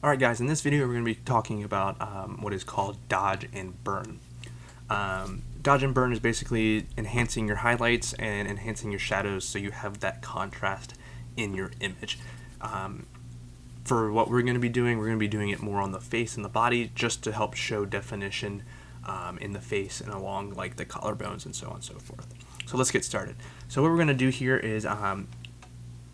Alright guys, in this video we're going to be talking about what is called dodge and burn. Dodge and burn is basically enhancing your highlights and enhancing your shadows so you have that contrast in your image. For what we're going to be doing it more on the face and the body just to help show definition in the face and along like the collarbones and so on and so forth. So let's get started. So what we're going to do here is we're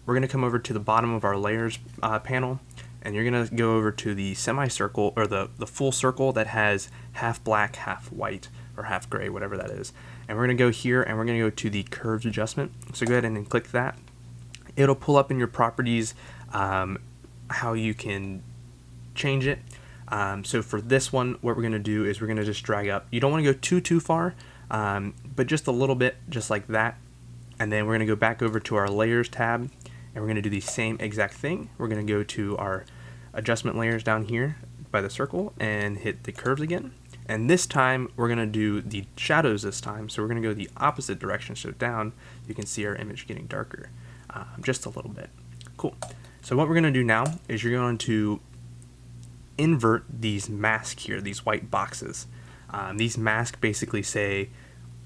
going to come over to the bottom of our layers panel, and you're going to go over to the semicircle or the full circle that has half black, half white, or half gray, whatever that is. And we're going to go here and we're going to go to the curves adjustment. So go ahead and click that. It'll pull up in your properties how you can change it. So for this one, what we're going to do is we're going to just drag up. You don't want to go too far, but just a little bit, just like that. And then we're going to go back over to our layers tab, and we're going to do the same exact thing. We're going to go to our adjustment layers down here by the circle and hit the curves again. And this time we're going to do the shadows this time. So we're going to go the opposite direction. So down, you can see our image getting darker just a little bit. Cool. So what we're going to do now is you're going to invert these masks here, these white boxes. These masks basically say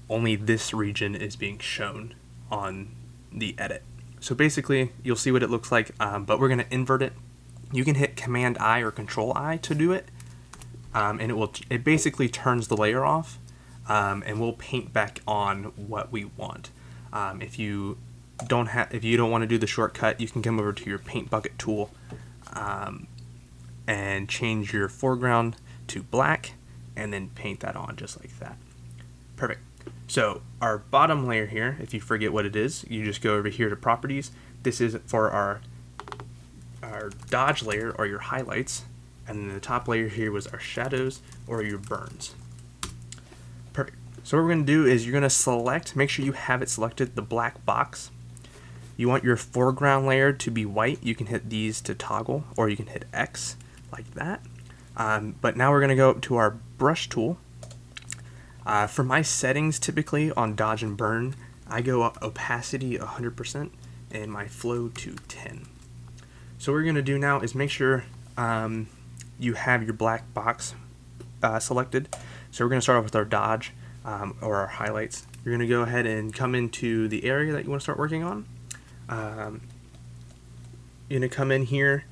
only this region is being shown on the edit. So basically you'll see what it looks like, but we're going to invert it. You can hit Command I or Control I to do it, and it basically turns the layer off, and we'll paint back on what we want. If you don't want to do the shortcut, you can come over to your paint bucket tool and change your foreground to black and then paint that on just like that. Perfect. So our bottom layer here, if you forget what it is, you just go over here to properties. This is for our dodge layer or your highlights, and then the top layer here was our shadows or your burns. Perfect. So what we're going to do is you're going to select, make sure you have it selected, the black box. You want your foreground layer to be white. You can hit these to toggle, or you can hit X like that. But now we're going to go up to our brush tool. For my settings, typically on dodge and burn, I go up opacity 100% and my flow to 10. So what we're going to do now is make sure you have your black box selected. So we're going to start off with our dodge or our highlights. You're going to go ahead and come into the area that you want to start working on. You're going to come in here.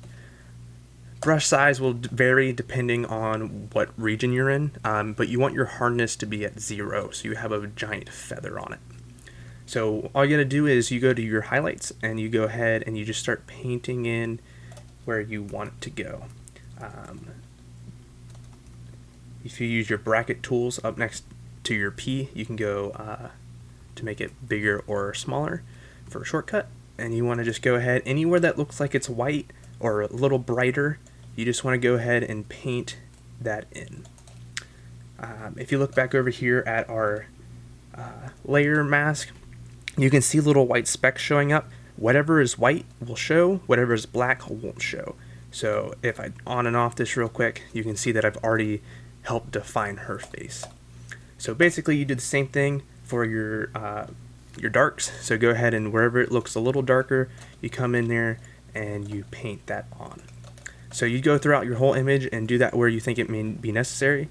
Brush size will vary depending on what region you're in, but you want your hardness to be at 0 so you have a giant feather on it. So all you gotta do is you go to your highlights and you go ahead and you just start painting in where you want it to go. If you use your bracket tools up next to your P, you can go to make it bigger or smaller for a shortcut. And you want to just go ahead anywhere that looks like it's white or a little brighter, you just want to go ahead and paint that in. If you look back over here at our layer mask, you can see little white specks showing up. Whatever is white will show, whatever is black won't show. So if I on and off this real quick, you can see that I've already helped define her face. So basically you do the same thing for your darks. So go ahead and wherever it looks a little darker, you come in there and you paint that on. So you go throughout your whole image and do that where you think it may be necessary,